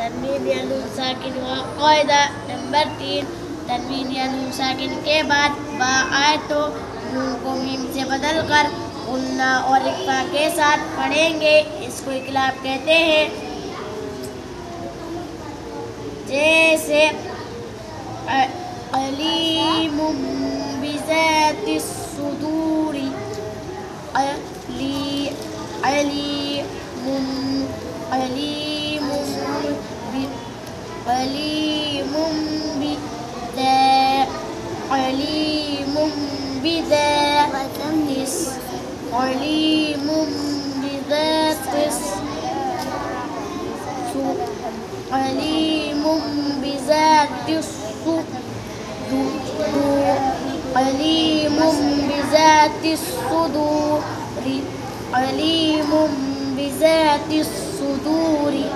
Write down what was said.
तनवीन या नून साकिन व कायदा। नंबर 3, तनवीन या नून साकिन के बाद बा आए तो नून को मीम से बदल कर गुन्ना और इक्फा के साथ पढ़ेंगे। इसको इकलाब कहते हैं। जैसे अलीमुम बिज़ातिस सुदूरी, अलीमुम बिज़ातिस सुदूरी